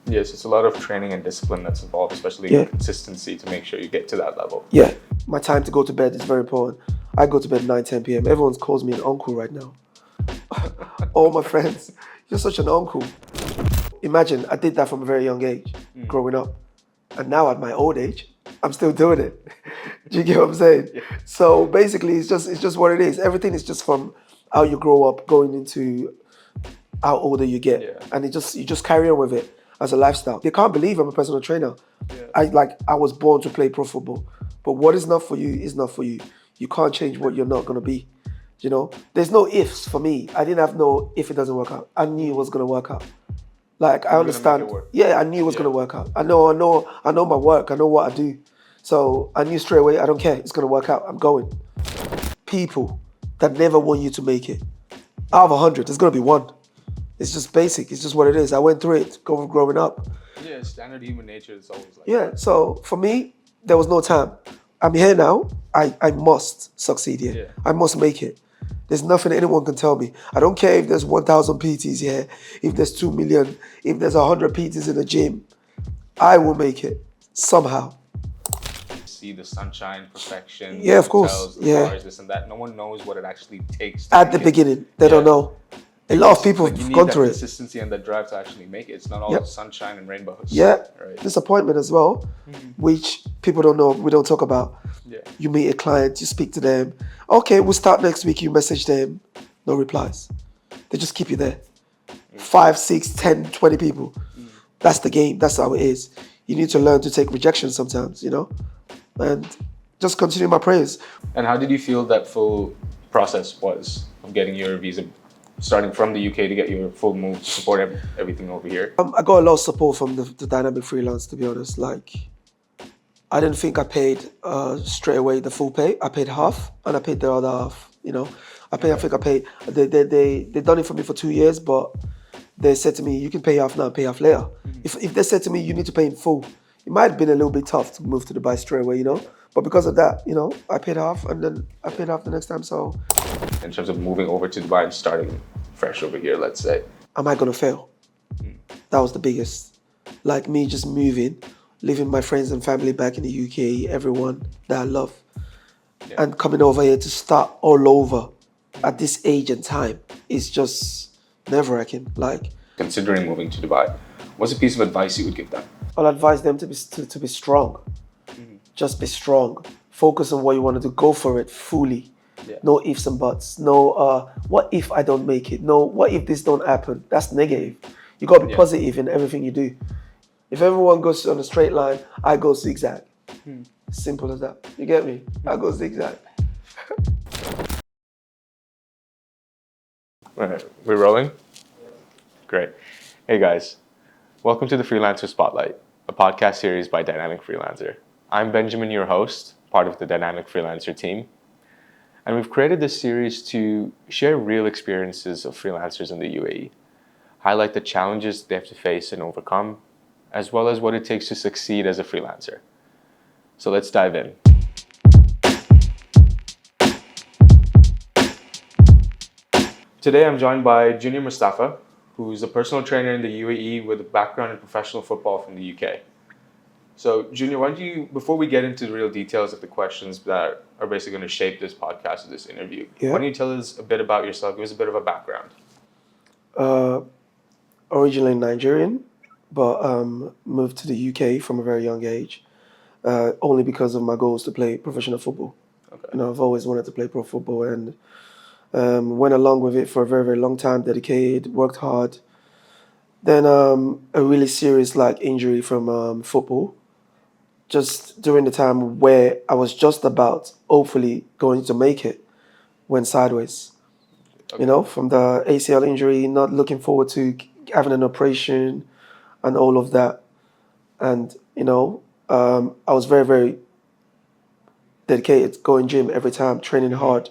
Yes, it's a lot of training and discipline that's involved, especially consistency to make sure you get to that level. Yeah, my time to go to bed is very important. I go to bed 9, 10 p.m. Everyone calls me an uncle right now. All my friends, you're such an uncle. Imagine, I did that from a very young age, growing up. And now at my old age, I'm still doing it. Do you get what I'm saying? Yeah. So basically, it's just what it is. Everything is just from how you grow up, going into how older you get, and you just carry on with it as a lifestyle. They can't believe I'm a personal trainer. I was born to play pro football, but what is not for you is not for you. You can't change what you're not gonna be. You know, there's no ifs for me. I didn't have no if it doesn't work out. I knew it was gonna work out. Like I understand. Yeah, I knew it was gonna work out. I know my work. I know what I do. So I knew straight away. I don't care. It's gonna work out. I'm going. People that never want you to make it. Out of 100, there's gonna be one. It's just basic. It's just what it is. I went through it growing up. Yeah, standard human nature is always like Yeah, so for me, there was no time. I'm here now. I must succeed here. Yeah. I must make it. There's nothing anyone can tell me. I don't care if there's 1,000 PTs here, if there's 2 million, if there's 100 PTs in the gym. I will make it somehow. See the sunshine, perfection, Yeah, of course. hotels, the cars, this and that. No one knows what it actually takes. At the beginning, they don't know. A lot of people have gone through it. Consistency and the drive to actually make it. It's not all sunshine and rainbows. Yeah, right. Disappointment as well, which people don't know. We don't talk about. Yeah. You meet a client, you speak to them. Okay, we'll start next week. You message them, no replies. They just keep you there. 5, 6, 10, 20 people. That's the game. That's how it is. You need to learn to take rejection sometimes, you know, and just continue my prayers. And how did you feel that full process was of getting your visa, starting from the UK to get your full move to support everything over here? I got a lot of support from the Dynamic Freelance, to be honest. Like, I didn't think I paid straight away the full pay. I paid half, and I paid the other half. You know, I think I paid. They done it for me for 2 years, but they said to me, you can pay half now, pay half later. If they said to me, you need to pay in full, it might have been a little bit tough to move to Dubai straight away, you know. But because of that, you know, I paid half, and then I paid half the next time. So, in terms of moving over to Dubai and starting fresh over here, let's say, am I gonna fail? That was the biggest. Like me just moving, leaving my friends and family back in the UK, everyone that I love, and coming over here to start all over at this age and time is just nerve-wracking. Like, considering moving to Dubai, what's a piece of advice you would give them? I'll advise them to be strong. Just be strong. Focus on what you want to do. Go for it fully. No ifs and buts. No, what if I don't make it? No, what if this don't happen? That's negative. You got to be positive in everything you do. If everyone goes on a straight line, I go zigzag. Simple as that. You get me? I go zigzag. All right, we're rolling? Great. Hey guys, welcome to the Freelancer Spotlight, a podcast series by Dynamic Freelancer. I'm Benjamin, your host, part of the Dynamic Freelancer team. And we've created this series to share real experiences of freelancers in the UAE, highlight the challenges they have to face and overcome, as well as what it takes to succeed as a freelancer. So let's dive in. Today I'm joined by Junior Mustapha, who's a personal trainer in the UAE with a background in professional football from the UK. So Junior, why don't you, before we get into the real details of the questions that are basically going to shape this podcast or this interview, why don't you tell us a bit about yourself, give us a bit of a background? Originally Nigerian, but moved to the UK from a very young age, only because of my goals to play professional football. Okay. You know, I've always wanted to play pro football, and went along with it for a very, very long time, dedicated, worked hard. Then a really serious injury from football, just during the time where I was just about, hopefully, going to make it, went sideways. Okay. You know, from the ACL injury, not looking forward to having an operation and all of that. And, you know, I was very, very dedicated, going gym every time, training hard.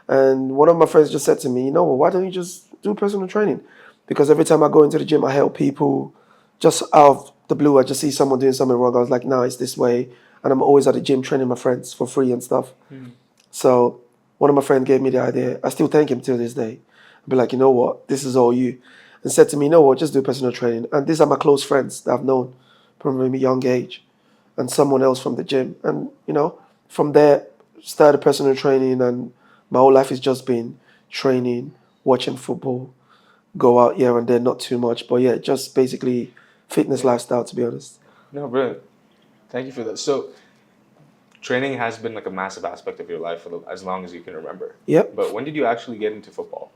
And one of my friends just said to me, you know, well, why don't you just do personal training? Because every time I go into the gym, I help people. Just out of the blue, I just see someone doing something wrong. I was like, no, it's this way. And I'm always at the gym training my friends for free and stuff. So one of my friends gave me the idea. I still thank him till this day. I'd be like, you know what? This is all you. and said to me, you know what, just do personal training. And these are my close friends that I've known from a young age, and someone else from the gym. And, from there, started personal training, and my whole life has just been training, watching football, go out here and there, not too much. But yeah, just basically fitness lifestyle, to be honest. No, brilliant. Thank you for that. So, training has been like a massive aspect of your life for as long as you can remember. Yep. But when did you actually get into football?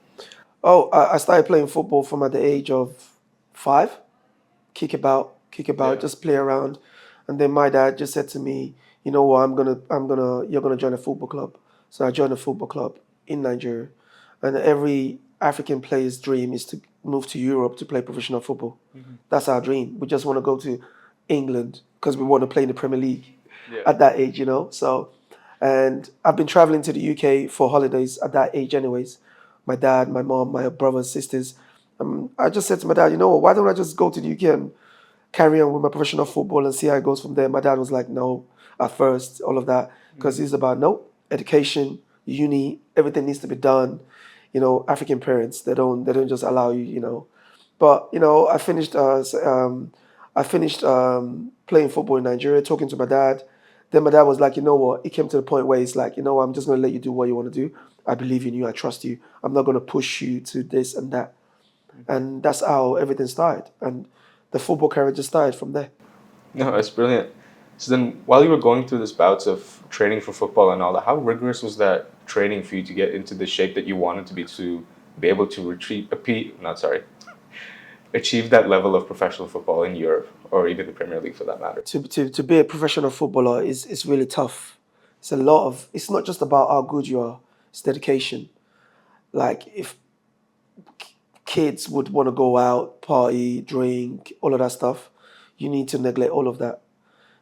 Oh, I started playing football from at the age of 5. Kick about, Yeah. just play around. And then my dad just said to me, you know what, you're gonna join a football club. So I joined a football club in Nigeria. And every African player's dream is to move to Europe to play professional football. That's our dream. We just want to go to England because we want to play in the Premier League at that age, So, and I've been traveling to the UK for holidays at that age, anyways. My dad, my mom, my brothers, sisters. I just said to my dad, you know what, why don't I just go to the UK and carry on with my professional football and see how it goes from there? My dad was like, no, at first, all of that, because he's about, no, education, uni, everything needs to be done. African parents, they don't just allow you. But I finished playing football in Nigeria, talking to my dad. Then my dad was like, you know what? It came to the point where he's like, you know what? I'm just gonna let you do what you want to do. I believe in you. I trust you. I'm not gonna push you to this and that. And that's how everything started. And the football career just started from there. No, that's brilliant. So then, while you were going through this bouts of training for football and all that, how rigorous was that training for you to get into the shape that you wanted to be able to achieve that level of professional football in Europe or even the Premier League for that matter? To be a professional footballer is really tough. It's not just about how good you are, it's dedication. Like if kids would want to go out, party, drink, all of that stuff, you need to neglect all of that.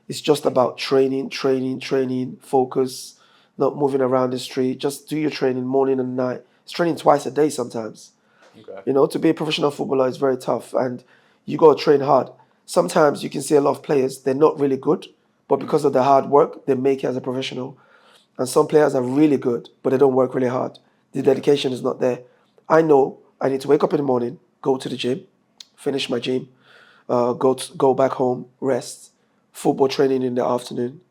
It's just about training, training, training, focus, not moving around the street. Just do your training morning and night. It's training twice a day sometimes. Okay. To be a professional footballer is very tough, and you got to train hard. Sometimes you can see a lot of players, they're not really good, but because of the hard work, they make it as a professional. And some players are really good, but they don't work really hard. The dedication is not there. I know I need to wake up in the morning, go to the gym, finish my gym, go back home, rest, football training in the afternoon,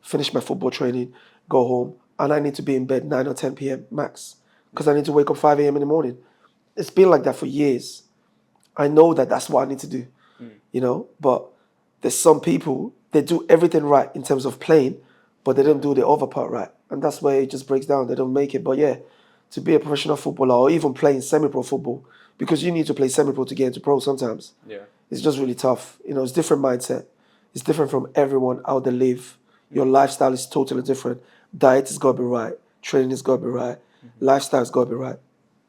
finish my football training, go home, and I need to be in bed 9 or 10 p.m. max because I need to wake up 5 a.m. in the morning. It's been like that for years. I know that that's what I need to do, but there's some people, they do everything right in terms of playing, but they don't do the other part right. And that's where it just breaks down. They don't make it. But yeah, to be a professional footballer or even playing semi-pro football, because you need to play semi-pro to get into pro sometimes. Yeah. It's just really tough. It's different mindset. It's different from everyone, how they live. Your lifestyle is totally different. Diet has got to be right. Training has got to be right. Lifestyle has got to be right.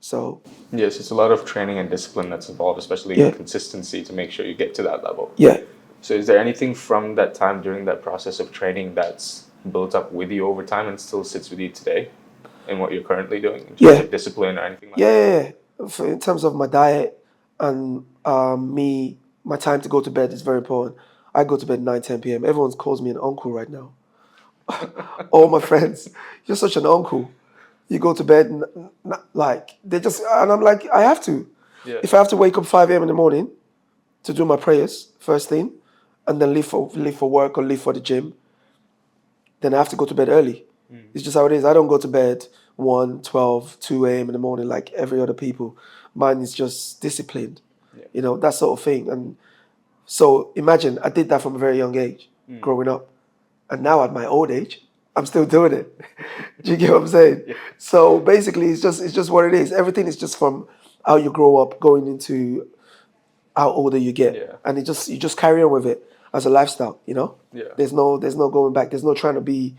So Yes, it's a lot of training and discipline that's involved, especially Yeah. consistency to make sure you get to that level. yeah, So is there anything from that time during that process of training that's built up with you over time and still sits with you today in what you're currently doing in terms Yeah. of discipline or anything like yeah. In terms of my diet and my time to go to bed is very important. I go to bed 9, 10 p.m. Everyone calls me an uncle right now. All my friends, you're such an uncle. You go to bed, like, and I'm like, I have to. Yeah. If I have to wake up 5 a.m. in the morning to do my prayers, first thing, and then leave for work or leave for the gym, then I have to go to bed early. It's just how it is. I don't go to bed 1, 12, 2 a.m. in the morning like every other people. Mine is just disciplined, that sort of thing. And so imagine I did that from a very young age, growing up. And now at my old age, I'm still doing it. Do you get what I'm saying? Yeah. So basically, it's just what it is. Everything is just from how you grow up, going into how older you get, Yeah. and you just carry on with it as a lifestyle. Yeah. There's no going back. There's no trying to be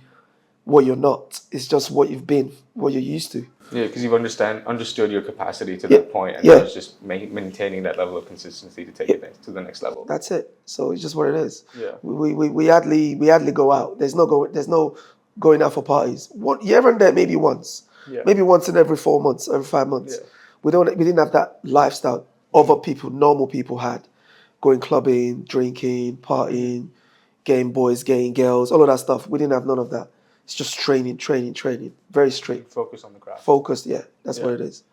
what you're not. It's just what you've been, what you're used to. Yeah, because you've understood your capacity to Yeah, that point, and yeah. now it's just maintaining that level of consistency to take it to the next level. That's it. So it's just what it is. Yeah. We hardly go out. There's no going out for parties. Here and there, maybe once. Yeah. Maybe once in every 4 months, every 5 months. Yeah. We didn't have that lifestyle other people, normal people had. Going clubbing, drinking, partying, getting boys, getting girls, all of that stuff. We didn't have none of that. It's just training, training, training. Very strict. Focus on the craft. Focused, yeah. That's Yeah. what it is.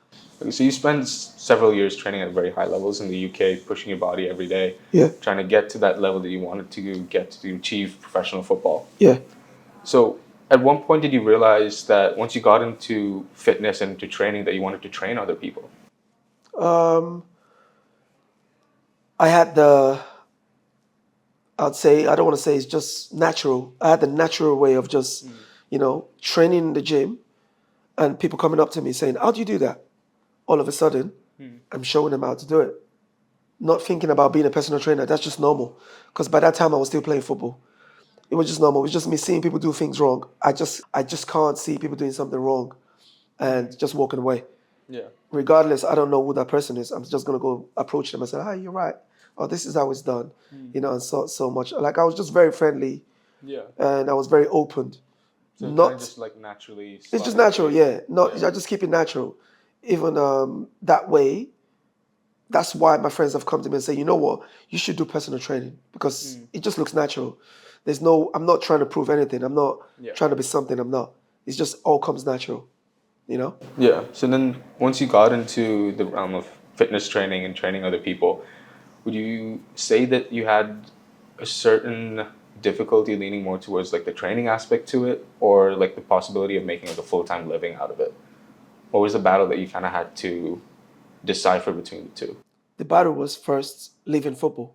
Okay, so you spend several years training at very high levels in the UK, pushing your body every day, Yeah, trying to get to that level that you wanted to get to achieve professional football. yeah. So, at one point, did you realize that once you got into fitness and into training, that you wanted to train other people? Um, I had the, I'd say, I don't want to say it's just natural. I had the natural way of just, training in the gym and people coming up to me saying, "How do you do that?" All of a sudden, I'm showing them how to do it. Not thinking about being a personal trainer. That's just normal. Because by that time, I was still playing football. It was just normal. It was just me seeing people do things wrong. I just can't see people doing something wrong and just walking away. Yeah. Regardless, I don't know who that person is. I'm just gonna go approach them and say, "Hi, you're right. Oh, this is how it's done." And so much. Like I was just very friendly Yeah. and I was very open. So it kind of Not just like naturally It's just slotted natural, into you. yeah. Not I just keep it natural. Even that way, that's why my friends have come to me and say, "You know what, you should do personal training because it just looks natural. I'm not trying to prove anything. I'm not Yeah. trying to be something I'm not. It's just all comes natural, you know? Yeah. So then once you got into the realm of fitness training and training other people, would you say that you had a certain difficulty leaning more towards like the training aspect to it or like the possibility of making like a full-time living out of it? What was the battle that you kind of had to decipher between the two? The battle was first leaving football.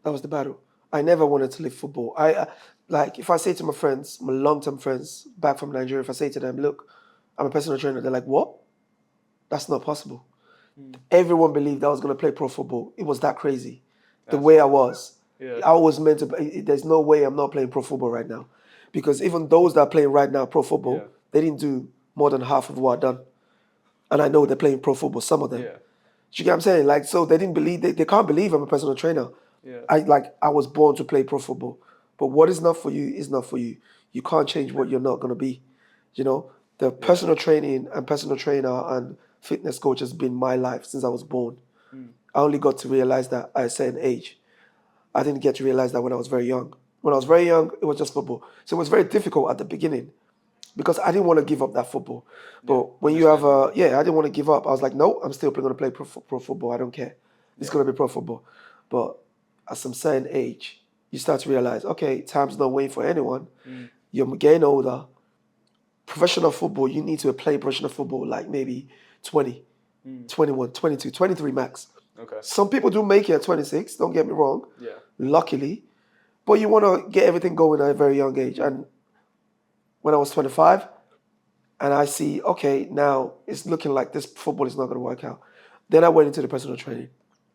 That was the battle. I never wanted to leave football. Like if I say to my friends, my long-term friends back from Nigeria, if I say to them, "Look, I'm a personal trainer," they're like, "What? That's not possible." Everyone believed I was going to play pro football. It was that crazy. The way I was. Yeah. I was meant to. There's no way I'm not playing pro football right now. Because even those that are playing right now pro football, they didn't do more than half of what I've done. And I know they're playing pro football, some of them. Yeah. Do you get what I'm saying? Like, so they didn't believe, they can't believe I'm a personal trainer. Yeah. I was born to play pro football. But what is not for you is not for you. You can't change what you're not going to be. You know, the personal training and personal trainer and fitness coach has been my life since I was born. I only got to realize that at a certain age. I didn't get to realize that when I was very young. When I was very young, it was just football. So it was very difficult at the beginning because I didn't want to give up that football. But when you have I didn't want to give up. I was like, no, I'm still going to play pro football. I don't care. It's going to be pro football. But at some certain age, you start to realize, okay, time's not waiting for anyone. You're getting older. Professional football, you need to play professional football like maybe 20, 21, 22, 23 max. Okay. Some people do make it at 26, don't get me wrong, Yeah. luckily. But you want to get everything going at a very young age. And when I was 25, and I see, okay, now it's looking like this football is not going to work out. Then I went into the personal training.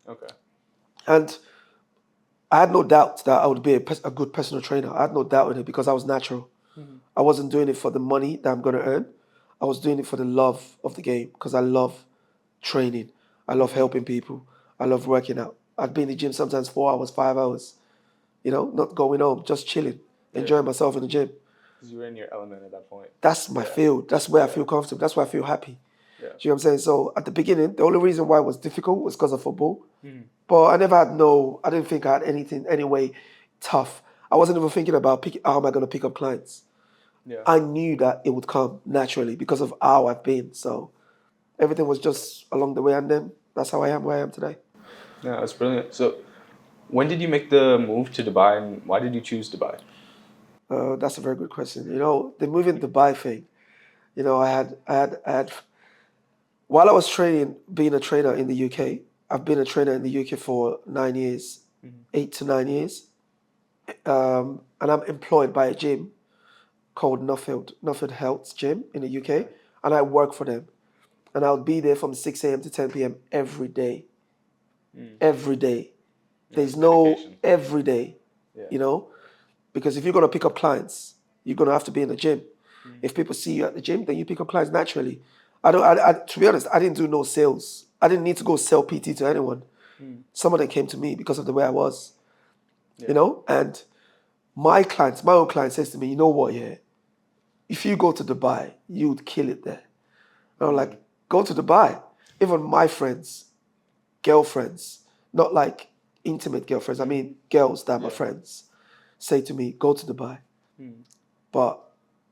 Okay. And I had no doubt that I would be a good personal trainer. I had no doubt in it because I was natural. I wasn't doing it for the money that I'm going to earn. I was doing it for the love of the game because I love training. I love helping people. I love working out. I'd be in the gym sometimes 4 hours, 5 hours, not going home, just chilling, enjoying myself in the gym. Because you were in your element at that point. That's my field. That's where I feel comfortable. That's where I feel happy. Yeah. Do you know what I'm saying? So at the beginning, the only reason why it was difficult was because of football. But I didn't think I had anything, anyway, tough. I wasn't even thinking about how am I going to pick up clients. Yeah. I knew that it would come naturally because of how I've been. So everything was just along the way. And then that's how I am where I am today. Yeah, that's brilliant. So, when did you make the move to Dubai, and why did you choose Dubai? That's a very good question. The moving Dubai thing, I had, while I was training, being a trainer in the UK, I've been a trainer in the UK for 9 years, 8 to 9 years. And I'm employed by a gym called Nuffield Health Gym in the UK, and I work for them. And I'll be there from 6 a.m. to 10 p.m. every day. Every day. There's no dedication. every day, because if you're going to pick up clients, you're going to have to be in the gym. If people see you at the gym, then you pick up clients naturally. To be honest, I didn't do no sales. I didn't need to go sell PT to anyone. Some of them came to me because of the way I was, and my own client says to me, "You know what, yeah, if you go to Dubai, you'd kill it there." And I'm like, "Go to Dubai." Even my friends, girlfriends, not like intimate girlfriends, I mean girls that are my friends, say to me, "Go to Dubai." But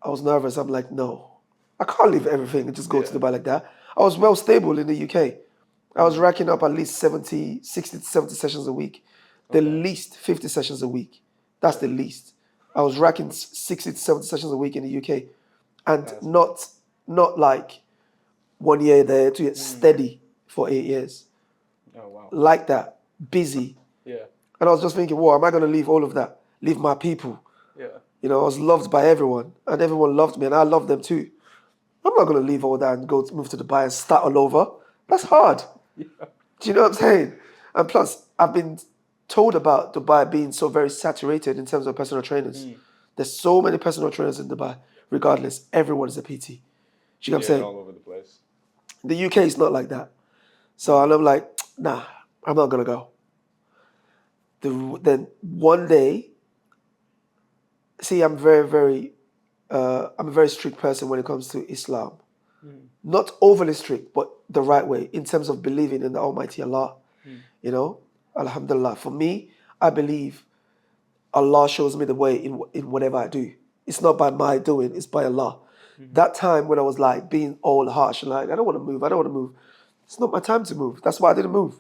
I was nervous. I'm like, no, I can't leave everything and just go to Dubai like that. I was well stable in the UK. I was racking up at least 60 to 70 sessions a week. The least 50 sessions a week. That's the least. I was racking 60 to 70 sessions a week in the UK. And not like 1 year there, 2 years, steady for 8 years. Oh, wow. Like that, busy. Yeah. And I was just thinking, whoa, am I going to leave all of that? Leave my people? Yeah. You know, I was loved by everyone, and everyone loved me, and I loved them too. I'm not going to leave all that and go move to Dubai and start all over. That's hard. Yeah. Do you know what I'm saying? And plus, I've been told about Dubai being so very saturated in terms of personal trainers. There's so many personal trainers in Dubai. Regardless, everyone is a PT. Do you know what I'm saying? All over the place. The UK is not like that. So and I'm like, nah, I'm not going to go. Then one day, see, I'm I'm a very strict person when it comes to Islam. Not overly strict, but the right way in terms of believing in the Almighty Allah. You know, Alhamdulillah. For me, I believe Allah shows me the way in whatever I do. It's not by my doing, it's by Allah. That time when I was like being all harsh, like, I don't want to move. It's not my time to move. That's why I didn't move.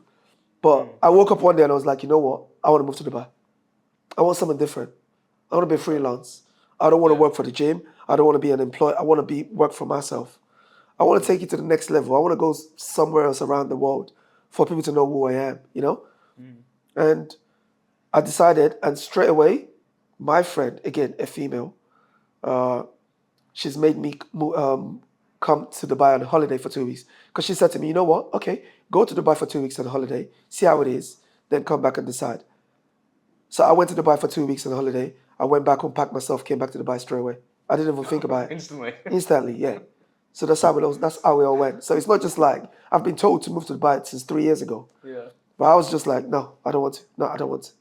But I woke up one day and I was like, you know what? I want to move to Dubai. I want something different. I want to be freelance. I don't want to work for the gym. I don't want to be an employee. I want to work for myself. I want to take it to the next level. I want to go somewhere else around the world for people to know who I am, you know? And I decided, and straight away, my friend, again, a female, she's made me come to Dubai on holiday for 2 weeks. Because she said to me, you know what? Okay, go to Dubai for 2 weeks on holiday, see how it is, then come back and decide. So I went to Dubai for 2 weeks on holiday. I went back home, packed myself, came back to Dubai straight away. I didn't even think about it. Instantly, yeah. So that's how we all went. So it's not just like, I've been told to move to Dubai since 3 years ago. Yeah. But I was just like, no, I don't want to. No, I don't want to.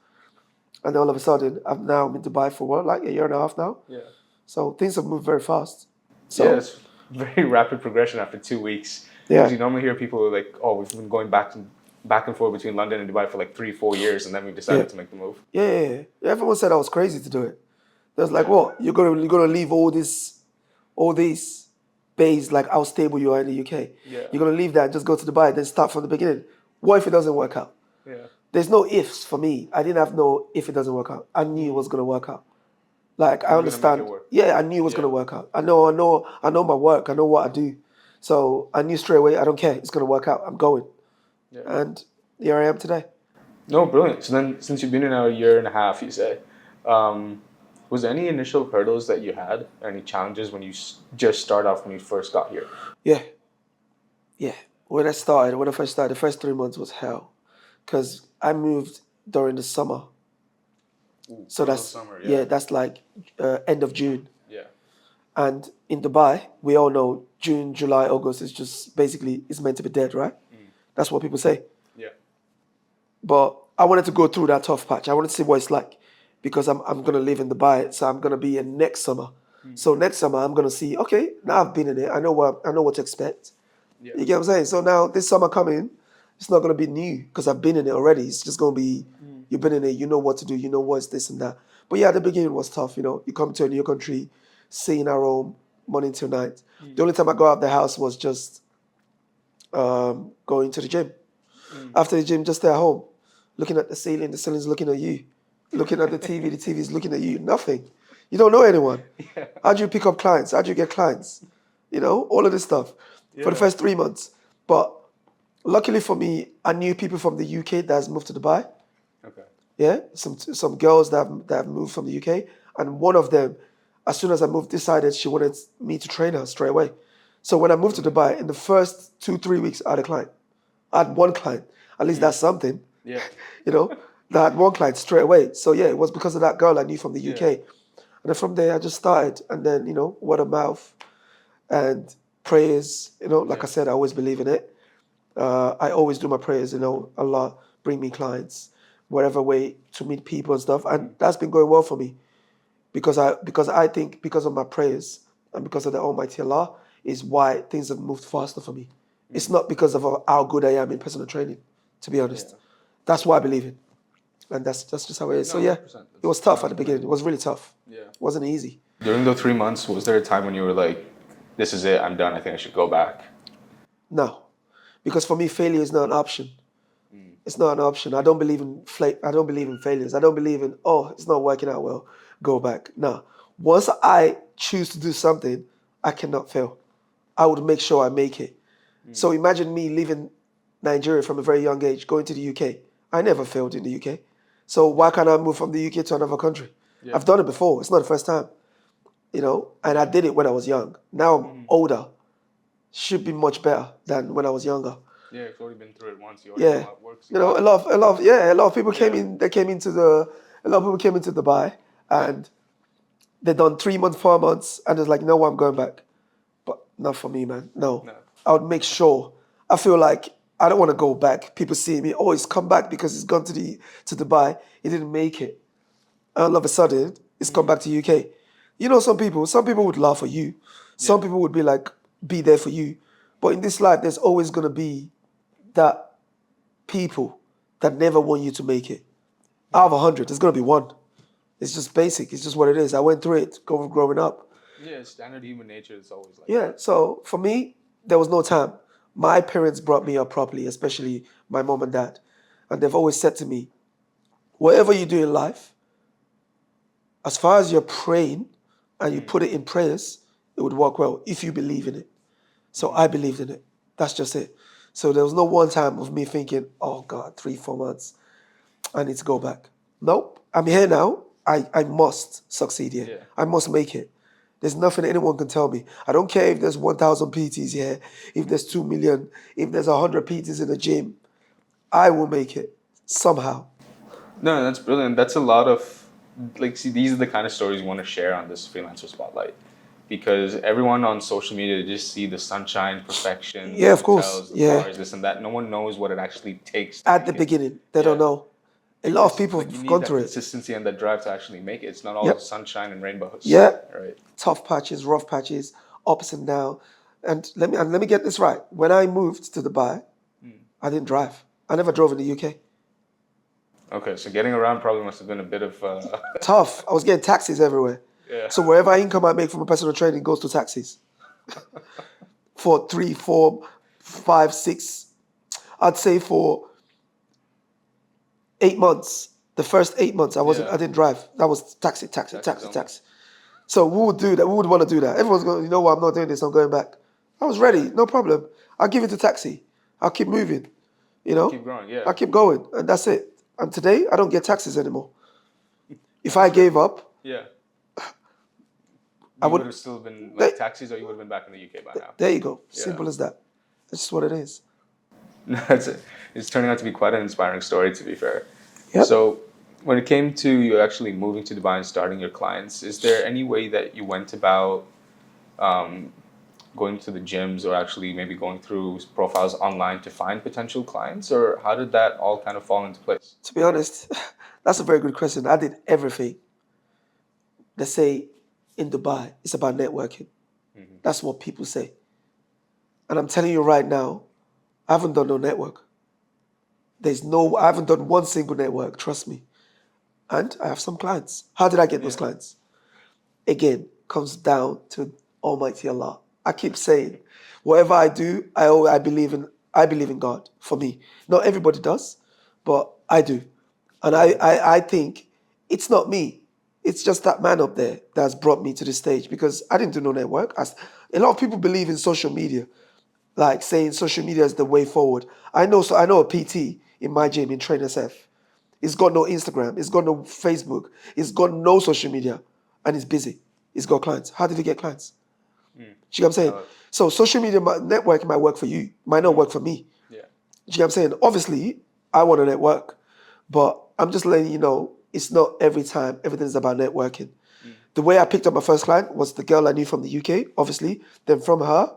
And then all of a sudden, I'm now in Dubai for what, like a year and a half now? Yeah. So things have moved very fast. So, yeah, it's very rapid progression after 2 weeks. Yeah. Because you normally hear people who are like, oh, we've been going back and forth between London and Dubai for like 3-4 years, and then we decided to make the move. Yeah. Everyone said I was crazy to do it. They was like, what? You're gonna leave all these bays, like how stable you are in the UK. Yeah. You're gonna leave that and just go to Dubai, then start from the beginning. What if it doesn't work out? Yeah. There's no ifs for me. I didn't have no if it doesn't work out. I knew it was gonna work out. Like I understand. Yeah, I knew it was gonna work out. I know my work. I know what I do. So I knew straight away. I don't care. It's gonna work out. I'm going. Yeah. And here I am today. No, brilliant. So then, since you've been in now a year and a half, you say, was there any initial hurdles that you had, or any challenges when you just started off when you first got here? Yeah. When I first started, the first 3 months was hell, because I moved during the summer. Ooh, so that's summer, that's like end of June. Yeah. And in Dubai, we all know June, July, August is just basically it's meant to be dead, right? That's what people say. Yeah. But I wanted to go through that tough patch. I wanted to see what it's like, because I'm gonna live in Dubai, so I'm gonna be in next summer. So next summer I'm gonna see. Okay, now I've been in it. I know what to expect. Yeah. You get what I'm saying? So now this summer coming, it's not gonna be new because I've been in it already. It's just gonna be you've been in it. You know what to do. You know what's this and that. But yeah, the beginning was tough. You know, you come to a new country, staying at home morning till night. The only time I go out the house was just going to the gym. After the gym, just stay at home, looking at the ceiling's looking at you. Looking at the TV's looking at you. Nothing. You don't know anyone. Yeah. How do you pick up clients? How do you get clients? You know, all of this stuff for the first 3 months. But luckily for me, I knew people from the UK that has moved to Dubai. Okay. Yeah, some girls that have moved from the UK, and one of them, as soon as I moved, decided she wanted me to train her straight away. So when I moved to Dubai, in the first 2-3 weeks, I had a client. I had one client. At least that's something. Yeah. You know, I had one client straight away. So yeah, it was because of that girl I knew from the UK. And then from there, I just started. And then, you know, word of mouth and prayers. You know, like I said, I always believe in it. I always do my prayers, you know, Allah, bring me clients, whatever way to meet people and stuff. And that's been going well for me. Because I think because of my prayers and because of the Almighty Allah is why things have moved faster for me. It's not because of how good I am in personal training, to be honest. Yeah. That's why I believe in. And that's just how it is. No, so yeah, it was tough at the beginning. It was really tough. Yeah. It wasn't easy. During those 3 months, was there a time when you were like, this is it, I'm done, I think I should go back? No, because for me, failure is not an option. It's not an option. I don't believe in I don't believe in failures. I don't believe in it's not working out well, go back. No. Once I choose to do something, I cannot fail. I would make sure I make it. So imagine me leaving Nigeria from a very young age, going to the UK. I never failed in the UK. So why can't I move from the UK to another country? Yeah. I've done it before. It's not the first time, and I did it when I was young. Now I'm older. Should be much better than when I was younger. Yeah, you've already been through it once. You already know how it works. A lot of people came in. They came into a lot of people came into Dubai, and they done 3 months, 4 months, and it's like, no, I'm going back. But not for me, man. No. I would make sure. I feel like I don't want to go back. People see me, he's come back because he's gone to Dubai. He didn't make it. And all of a sudden, he's come back to UK. Some people would laugh at you. Some people would be like, be there for you. But in this life, there's always going to be that people that never want you to make it. Out of 100, there's going to be one. It's just basic. It's just what it is. I went through it growing up. Yeah, standard human nature is always like that. So for me, there was no time. My parents brought me up properly, especially my mom and dad. And they've always said to me, whatever you do in life, as far as you're praying and you put it in prayers, it would work well if you believe in it. So I believed in it. That's just it. So there was no one time of me thinking, oh God, 3-4 months, I need to go back. Nope, I'm here now. I must succeed here. Yeah. I must make it. There's nothing anyone can tell me. I don't care if there's 1,000 PTs here, if there's 2 million, if there's 100 PTs in the gym. I will make it somehow. No, that's brilliant. That's a lot of, these are the kind of stories you want to share on this Freelancer Spotlight. Because everyone on social media, they just see the sunshine, perfection, Yeah, of course. hotels, the cars, this and that. No one knows what it actually takes. At the beginning, they don't know. A lot of people have gone through it. Consistency and that drive to actually make it. It's not all sunshine and rainbows. Yeah. Right. Tough patches, rough patches, ups and downs. And let me get this right. When I moved to Dubai, I didn't drive. I never drove in the UK. Okay, so getting around probably must have been a bit of tough. I was getting taxis everywhere. Yeah. So wherever income I make from a personal training goes to taxis. For 3, 4, 5, 6, I'd say for 8 months. The first 8 months I didn't drive. That was taxi. So who would do that? Who would want to do that? Everyone's going, you know what, I'm not doing this, I'm going back. I was ready, no problem. I'll give it to taxi. I'll keep moving. Keep growing, yeah. I'll keep going, and that's it. And today I don't get taxis anymore. If I gave up, I would have still been taxis, or you would have been back in the UK by now. There you go. Simple as that. That's just what it is. It's turning out to be quite an inspiring story, to be fair. Yep. So when it came to you actually moving to Dubai and starting your clients, is there any way that you went about going to the gyms, or actually maybe going through profiles online to find potential clients? Or how did that all kind of fall into place? To be honest, that's a very good question. I did everything. They say in Dubai, it's about networking. That's what people say. And I'm telling you right now, I haven't done no network. I haven't done one single network, trust me. And I have some clients. How did I get those clients? Again, comes down to Almighty Allah. I keep saying, whatever I do, I believe in God for me. Not everybody does, but I do. And I think it's not me. It's just that man up there that's brought me to this stage, because I didn't do no network. A lot of people believe in social media, like saying social media is the way forward. I know a PT in my gym in Trainers F. He's got no Instagram. He's got no Facebook. He's got no social media, and he's busy. He's got clients. How did he get clients? Do you get what I'm saying? So social media network might work for you, might not work for me. Yeah. Do you get what I'm saying? Obviously, I want to network, but I'm just letting you know, it's not every time everything's about networking. The way I picked up my first client was the girl I knew from the UK, obviously. Then from her,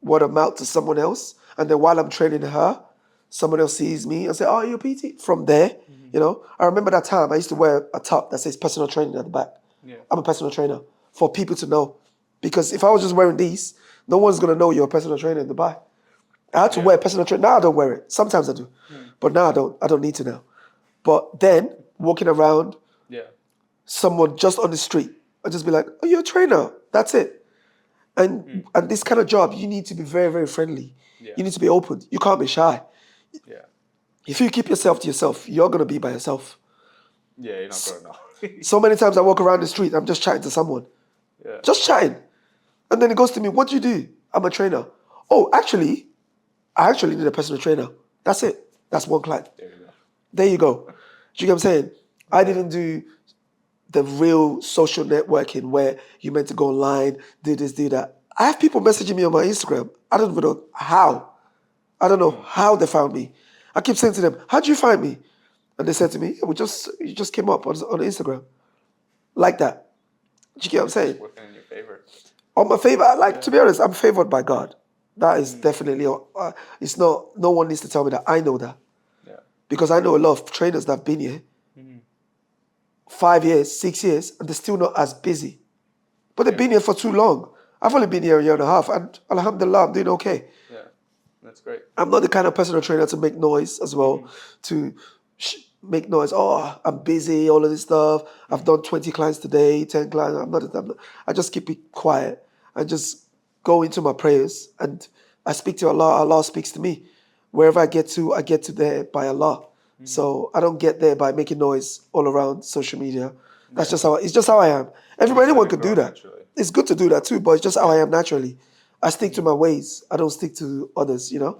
word of mouth to someone else. And then while I'm training her, someone else sees me and say, oh, you're a PT? From there, I remember that time I used to wear a top that says personal training at the back. Yeah. I'm a personal trainer, for people to know. Because if I was just wearing these, no one's going to know you're a personal trainer in Dubai. I had to wear personal training. Now I don't wear it. Sometimes I do. But now I don't. I don't need to now. But then, walking around, someone just on the street, I'd just be like, oh, you're a trainer. That's it. And this kind of job, you need to be very, very friendly. Yeah. You need to be open. You can't be shy. Yeah. If you keep yourself to yourself, you're going to be by yourself. Yeah, you're not going to. So many times I walk around the street, I'm just chatting to someone. Yeah. Just chatting. And then he goes to me, what do you do? I'm a trainer. Oh, actually, I actually need a personal trainer. That's it. That's one client. There you go. There you go. Do you get what I'm saying? I didn't do the real social networking where you meant to go online, do this, do that. I have people messaging me on my Instagram. I don't even know how. I don't know how they found me. I keep saying to them, how'd you find me? And they said to me, you just came up on Instagram. Like that. Do you get what I'm saying? Working in your favor. On my favor, to be honest, I'm favored by God. That is definitely, it's not, no one needs to tell me that. I know that. Yeah. Because I know a lot of trainers that have been here 5 years, 6 years, and they're still not as busy. But they've been here for too long. I've only been here a year and a half, and alhamdulillah, I'm doing okay. Yeah, that's great. I'm not the kind of personal trainer to make noise as well, to make noise. Oh, I'm busy, all of this stuff. I've done 20 clients today, 10 clients. I'm not, I just keep it quiet. I just go into my prayers, and I speak to Allah. Allah speaks to me. Wherever I get to there by Allah. So I don't get there by making noise all around social media. That's just how it's just how I am. Anyone could do that. Naturally. It's good to do that too, but it's just how I am naturally. I stick to my ways. I don't stick to others, Yeah.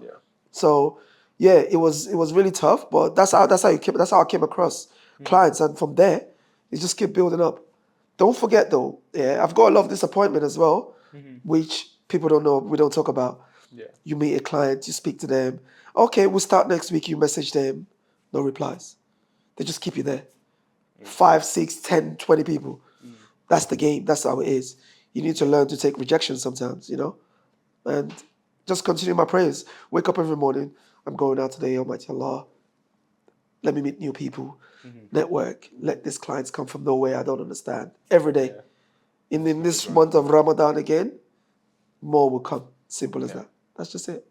So yeah, it was really tough, but that's how I came across clients, and from there, it just kept building up. Don't forget though, I've got a lot of disappointment as well, which people don't know, we don't talk about. Yeah. You meet a client, you speak to them. Okay, we'll start next week. You message them, no replies. They just keep you there. 5, 6, 10, 20 people. That's the game. That's how it is. You need to learn to take rejection sometimes, and just continue my prayers. Wake up every morning. I'm going out today, Almighty Allah. Let me meet new people, network. Let these clients come from nowhere I don't understand. Every day. In this month of Ramadan again, more will come. Simple as that. That's just it.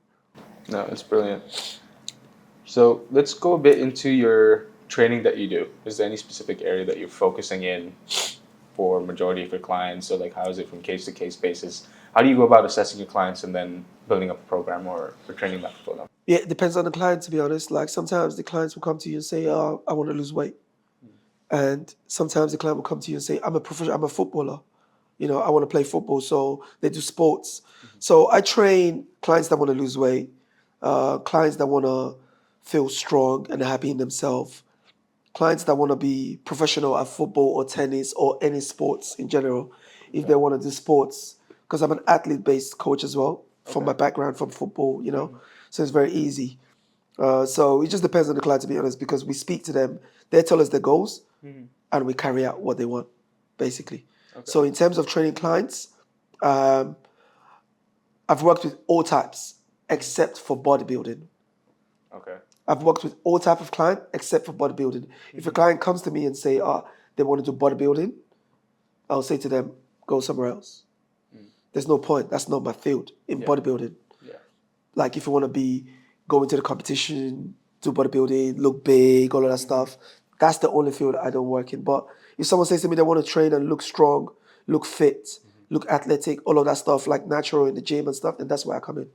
No, it's brilliant. So let's go a bit into your training that you do. Is there any specific area that you're focusing in for majority of your clients? So like how is it from case to case basis? How do you go about assessing your clients and then building up a program or training that for them? Yeah, it depends on the client, to be honest. Like sometimes the clients will come to you and say, oh, I want to lose weight. And sometimes the client will come to you and say, I'm a footballer. I want to play football. So they do sports. So I train clients that want to lose weight, clients that want to feel strong and happy in themselves, clients that want to be professional at football or tennis or any sports in general, if they want to do sports. Because I'm an athlete-based coach as well, from my background from football, so it's very easy. So it just depends on the client, to be honest, because we speak to them, they tell us their goals, and we carry out what they want, basically. Okay. So in terms of training clients, I've worked with all types except for bodybuilding. Okay. I've worked with all type of client except for bodybuilding. If a client comes to me and say, they want to do bodybuilding, I'll say to them, go somewhere else. There's no point. That's not my field in bodybuilding. Yeah. Like if you want to go into the competition, do bodybuilding, look big, all of that stuff, that's the only field I don't work in. But if someone says to me they want to train and look strong, look fit, look athletic, all of that stuff, like natural in the gym and stuff, then that's where I come in.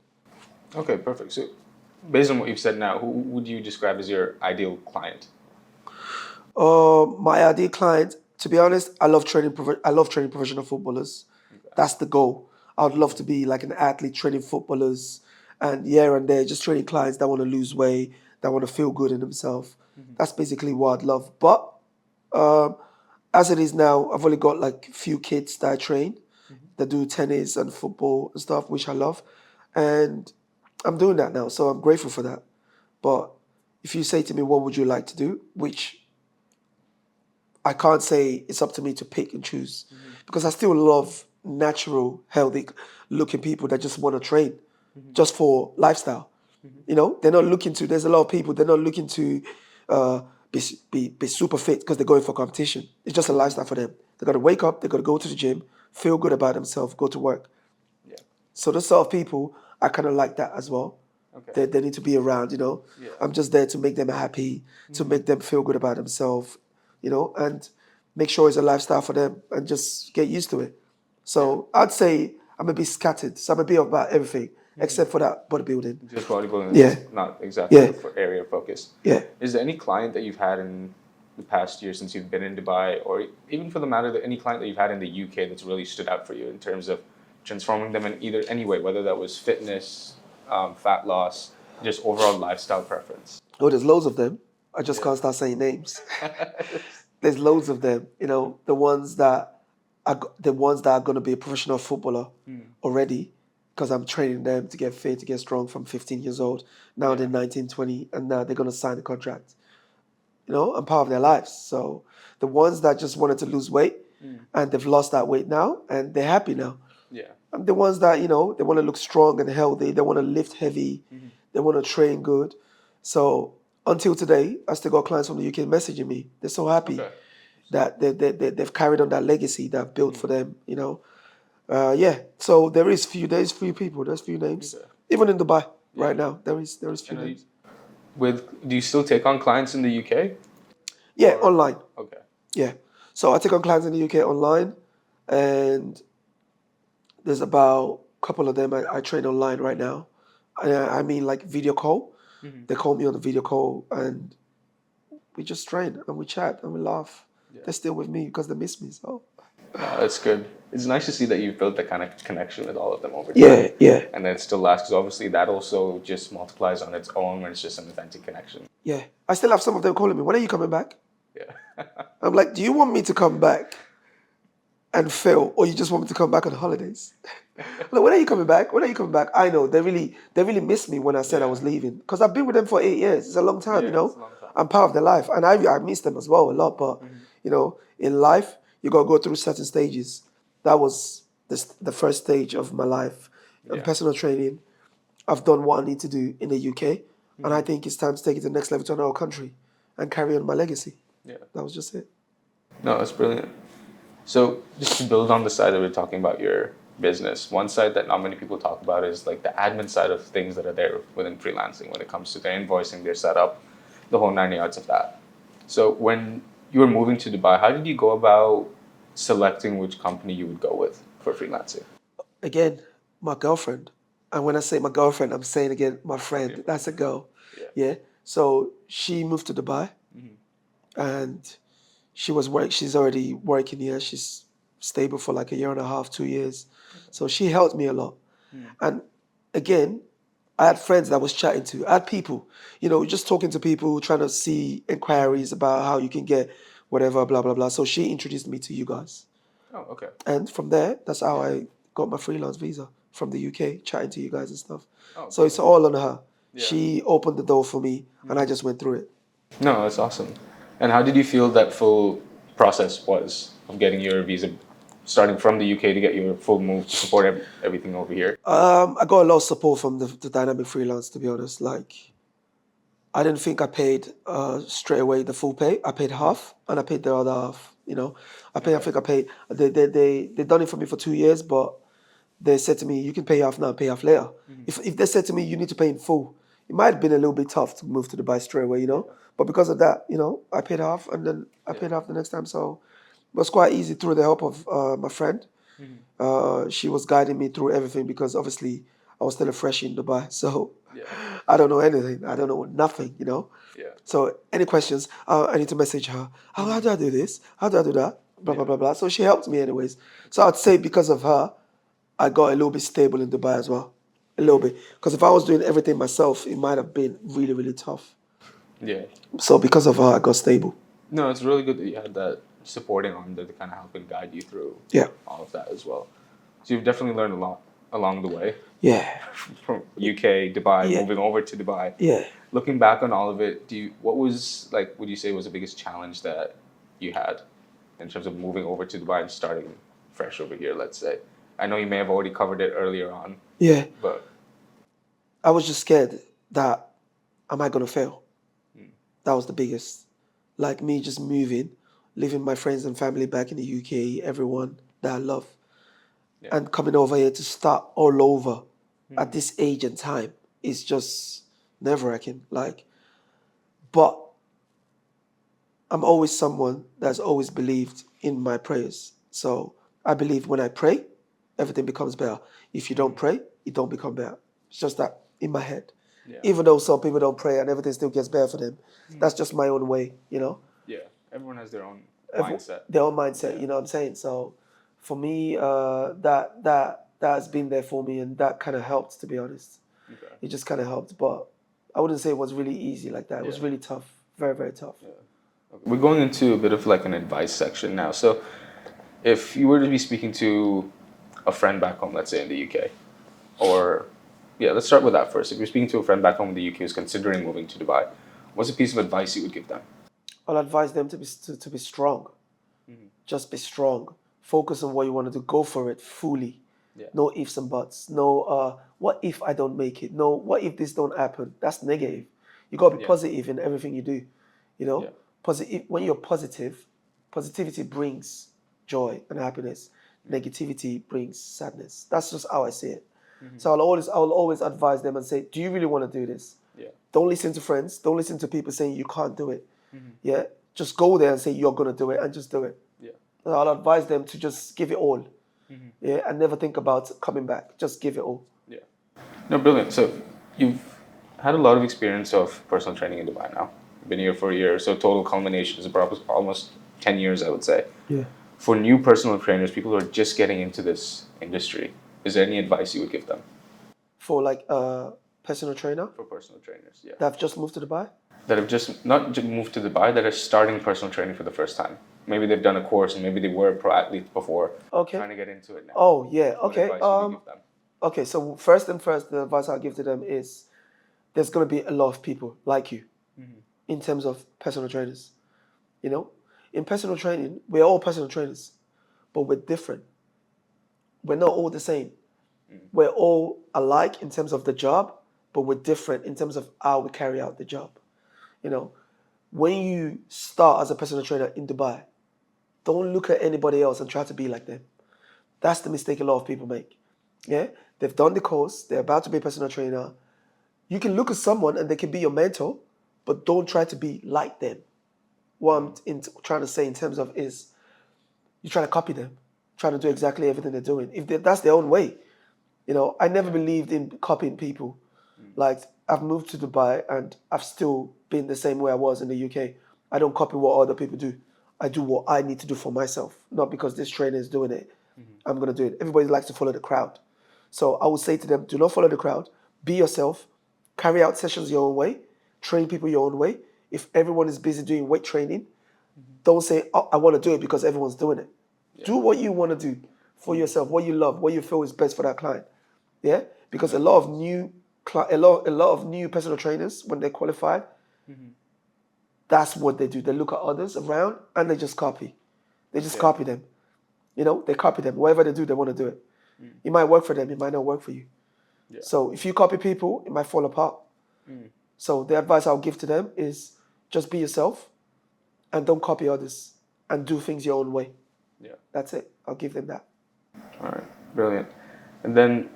Okay, perfect. So based on what you've said now, who would you describe as your ideal client? My ideal client, to be honest, I love training professional footballers. Okay. That's the goal. I would love to be like an athlete training footballers, and here and there, just training clients that want to lose weight, that want to feel good in themselves. That's basically what I'd love. But as it is now, I've only got like few kids that I train that do tennis and football and stuff, which I love. And I'm doing that now, so I'm grateful for that. But if you say to me, what would you like to do? Which I can't say, it's up to me to pick and choose. Because I still love natural, healthy looking people that just want to train just for lifestyle. They're not looking to, there's a lot of people, they're not looking to be super fit because they're going for competition. It's just a lifestyle for them. They got to wake up, they got to go to the gym, feel good about themselves, go to work. Yeah. So those sort of people, I kind of like that as well. Okay. They need to be around, Yeah. I'm just there to make them happy, to make them feel good about themselves, and make sure it's a lifestyle for them and just get used to it. So I'd say I'm a bit scattered, so I'm a bit about everything except for that bodybuilding. Just bodybuilding Yeah. is not exactly Yeah. your area of focus. Yeah. Is there any client that you've had in the past year since you've been in Dubai, or even for the matter that any client that you've had in the UK that's really stood out for you in terms of transforming them in either any way, whether that was fitness, fat loss, just overall lifestyle preference? Oh, there's loads of them. I just can't start saying names. There's loads of them. You know, the ones that are going to be a professional footballer already, because I'm training them to get fit, to get strong from 15 years old. Now they're 19, 20, and now they're going to sign a contract. You know, I'm part of their lives. So the ones that just wanted to lose weight and they've lost that weight now and they're happy now. Yeah. And the ones that, you know, they want to look strong and healthy, they want to lift heavy, they want to train good. So until today, I still got clients from the UK messaging me. They're so happy that they've carried on that legacy that I've built for them, you know. So there's few people, there's few names. Even in Dubai right now, there is few names. Do you still take on clients in the UK? Yeah, online. Okay. Yeah. So I take on clients in the UK online, and there's about a couple of them I train online right now. I mean, like video call. They call me on the video call, and we just train and we chat and we laugh. They're still with me because they miss me. So That's good. It's nice to see that you've built that kind of connection with all of them over time. yeah, And then it still lasts, because obviously that also just multiplies on its own when it's just an authentic connection. yeah. I still have some of them calling me. When are you coming back? Yeah. I'm like, do you want me to come back and fail, or you just want me to come back on holidays? Like, when are you coming back? When are you coming back? I know they really missed me when I said I was leaving, because I've been with them for 8 years. It's a long time, you know. It's a long time. I'm part of their life, and I miss them as well a lot. But you know, in life, you gotta go through certain stages. That was the first stage of my life in personal training. I've done what I need to do in the UK, and I think it's time to take it to the next level to another country and carry on my legacy. Yeah. That was just it. No, that's brilliant. So just to build on the side that we're talking about your business, one side that not many people talk about is like the admin side of things that are there within freelancing when it comes to their invoicing, their setup, the whole 9 yards of that. So when you were moving to Dubai, how did you go about selecting which company you would go with for freelancing? Again, my girlfriend. And when I say my girlfriend, I'm saying again my friend. That's a girl. Yeah. So she moved to Dubai, and she's already working here. She's stable for like a year and a half, 2 years. So she helped me a lot. And again, I had friends that I was chatting to. I had people, you know, just talking to people, trying to see inquiries about how you can get whatever, blah, blah, blah. So she introduced me to you guys. Oh, okay. And from there, that's how I got my freelance visa from the UK, chatting to you guys and stuff. Oh, So it's all on her. She opened the door for me, and I just went through it. No, that's awesome. And how did you feel that full process was of getting your visa, starting from the UK to get your full move to support everything over here? I got a lot of support from the Dynamic Freelance, to be honest. Like, I didn't think I paid straight away the full pay. I paid half, and I paid the other half. You know, I think I paid. They done it for me for 2 years, but they said to me, you can pay half now, pay half later. If they said to me, you need to pay in full, it might have been a little bit tough to move to Dubai straight away, you know. But because of that, you know, I paid half, and then I paid half the next time. So it was quite easy through the help of my friend. She was guiding me through everything, because obviously I was still a fresh in Dubai. So I don't know anything. I don't know nothing, you know. So any questions, I need to message her. How do I do this? How do I do that? Blah, blah, blah, blah. So she helped me anyways. So I'd say because of her, I got a little bit stable in Dubai as well. A little bit. Because if I was doing everything myself, it might have been really, really tough. Yeah. So because of her, I got stable. No, it's really good that you had that supporting arm to kind of help and guide you through all of that as well. So you've definitely learned a lot along the way. Yeah. From UK, Dubai, moving over to Dubai. Yeah. Looking back on all of it, what was, like, would you say was the biggest challenge that you had in terms of moving over to Dubai and starting fresh over here, let's say? I know you may have already covered it earlier on. Yeah. But I was just scared that, am I going to fail? That was the biggest. Like me just moving, leaving my friends and family back in the UK, everyone that I love, and coming over here to start all over at this age and time is just nerve-wracking. Like, but I'm always someone that's always believed in my prayers. So I believe when I pray, everything becomes better. If you don't pray, it don't become better. It's just that in my head. Yeah. Even though some people don't pray and everything still gets better for them, that's just my own way, you know. Yeah. Everyone has their own mindset. Their own mindset, Yeah. you know what I'm saying? So for me, that has been there for me, and that kind of helped, to be honest. Okay. It just kind of helped, but I wouldn't say it was really easy like that. It was Yeah. really tough, very, very tough. Yeah. Okay. We're going into a bit of like an advice section now. So if you were to be speaking to a friend back home, let's say in the UK, or yeah, let's start with that first. If you're speaking to a friend back home in the UK who's considering moving to Dubai, what's a piece of advice you would give them? I'll advise them to be strong. Just be strong. Focus on what you want to do. Go for it fully. Yeah. No ifs and buts. No, what if I don't make it? No, what if this don't happen? That's negative. You gotta be positive in everything you do. You know, positive. When you're positive, positivity brings joy and happiness. Negativity brings sadness. That's just how I see it. So I'll always advise them and say, do you really want to do this? Yeah. Don't listen to friends. Don't listen to people saying you can't do it. Yeah, just go there and say you're gonna do it, and just do it. Yeah. And I'll advise them to just give it all. Yeah, and never think about coming back. Just give it all. Yeah. No, brilliant. So you've had a lot of experience of personal training in Dubai now. You've been here for a year, so total culmination is probably almost 10 years, I would say. Yeah. For new personal trainers, people who are just getting into this industry, is there any advice you would give them? For like a personal trainer For personal trainers, yeah. that have just moved to Dubai. That have just not just moved to Dubai, that are starting personal training for the first time. Maybe they've done a course and maybe they were pro athletes before. Okay. Trying to get into it now. Oh yeah. What Okay. advice would you give them? Okay. So first, the advice I'll give to them is there's gonna be a lot of people like you in terms of personal trainers. You know, in personal training, we're all personal trainers, but we're different. We're not all the same. We're all alike in terms of the job, but we're different in terms of how we carry out the job. You know, when you start as a personal trainer in Dubai, don't look at anybody else and try to be like them. That's the mistake a lot of people make. Yeah, they've done the course, they're about to be a personal trainer. You can look at someone and they can be your mentor, but don't try to be like them. What I'm trying to say in terms of is you try to copy them, trying to do exactly everything they're doing. That's their own way. You know, I never believed in copying people. Like, I've moved to Dubai and I've still been the same way I was in the UK. I don't copy what other people do. I do what I need to do for myself, not because this trainer is doing it. I'm going to do it. Everybody likes to follow the crowd. So I would say to them, do not follow the crowd. Be yourself. Carry out sessions your own way. Train people your own way. If everyone is busy doing weight training, don't say, oh, I want to do it because everyone's doing it. Yeah. Do what you want to do for yourself, what you love, what you feel is best for that client. Yeah? Because a lot of new personal trainers, when they're qualified, that's what they do. They look at others around and they just copy. They just copy them. You know, they copy them. Whatever they do, they want to do it. It might work for them, it might not work for you. Yeah. So if you copy people, it might fall apart. So the advice I'll give to them is just be yourself and don't copy others and do things your own way. Yeah. That's it. I'll give them that. All right. Brilliant. And then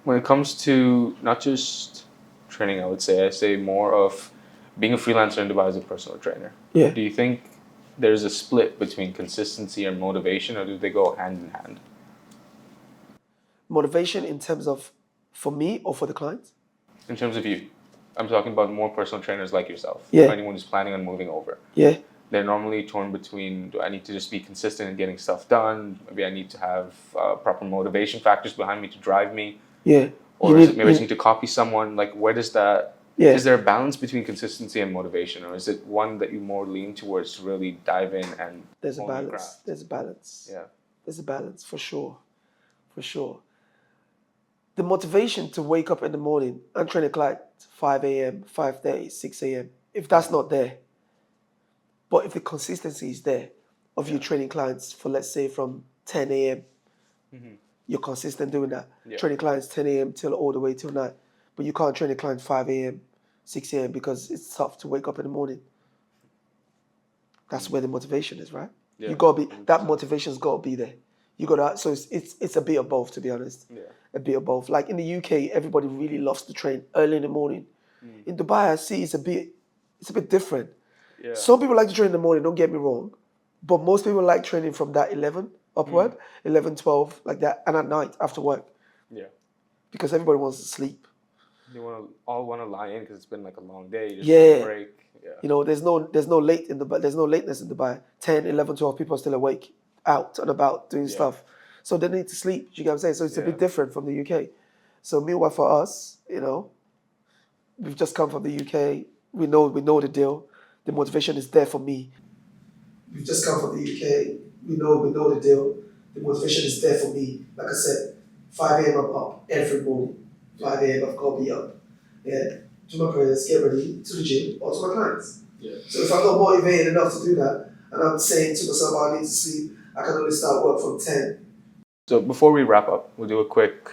when it comes to not just training, I say more of being a freelancer in Dubai as a personal trainer. Yeah. Do you think there's a split between consistency and motivation, or do they go hand in hand? Motivation in terms of for me or for the clients? In terms of you. I'm talking about more personal trainers like yourself. Yeah. Or anyone who's planning on moving over. Yeah. They're normally torn between, do I need to just be consistent in getting stuff done? Maybe I need to have proper motivation factors behind me to drive me. Yeah. Or maybe I just need to copy someone. Like, where does that... Yeah. Is there a balance between consistency and motivation? Or is it one that you more lean towards to really dive in and... There's a balance. There's a balance. Yeah. There's a balance, for sure. For sure. The motivation to wake up in the morning and train a client 5 a.m., 5:30, 6 a.m., if that's not there, but if the consistency is there of you training clients for, let's say, from 10 a.m., you're consistent doing that. Yeah. Training clients 10 a.m. till all the way till night. But you can't train a client 5 a.m., 6 a.m. because it's tough to wake up in the morning. That's where the motivation is, right? Yeah. You gotta be, that motivation's gotta be there. You gotta, so it's a bit of both, to be honest. Yeah. A bit of both. Like in the UK, everybody really loves to train early in the morning. In Dubai, I see it's a bit different. Yeah. Some people like to train in the morning, don't get me wrong. But most people like training from that 11 upward, 11, 12, like that, and at night after work, Yeah. because everybody wants to sleep. You all want to lie in because it's been like a long day. You just Yeah. want a break. Yeah. You know, there's no lateness in Dubai. 10, 11, 12 people are still awake, out and about doing stuff. So they need to sleep. You get what I'm saying? So it's a bit different from the UK. So meanwhile for us, you know, we've just come from the UK. We know the deal. The motivation is there for me. We've just come from the UK. We know the deal. The motivation is there for me. Like I said, 5 a.m. I'm up every morning. 5 a.m. I've got to be up. Yeah. Do my prayers, get ready to the gym or to my clients. Yeah. So if I'm not motivated enough to do that, and I'm saying to myself, I need to sleep, I can only start work from 10. So before we wrap up, we'll do a quick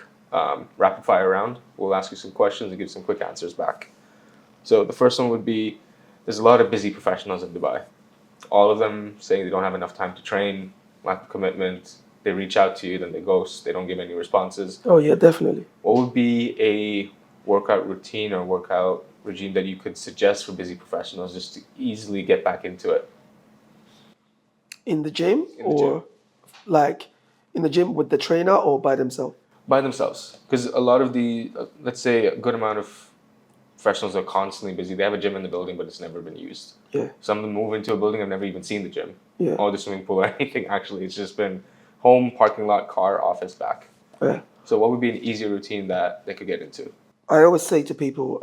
rapid fire round. We'll ask you some questions and give some quick answers back. So the first one would be, there's a lot of busy professionals in Dubai. All of them saying they don't have enough time to train, lack of commitment. They reach out to you, then they ghost. They don't give any responses. Oh yeah, definitely. What would be a workout routine or workout regime that you could suggest for busy professionals just to easily get back into it? In the gym In the gym. like in the gym with the trainer or by themselves? By themselves. Because a lot of the, let's say a good amount of professionals are constantly busy. They have a gym in the building, but it's never been used. Yeah. Some of them move into a building, I've never even seen the gym Yeah. or the swimming pool or anything, actually. It's just been home, parking lot, car, office, back. Yeah. So what would be an easier routine that they could get into? I always say to people,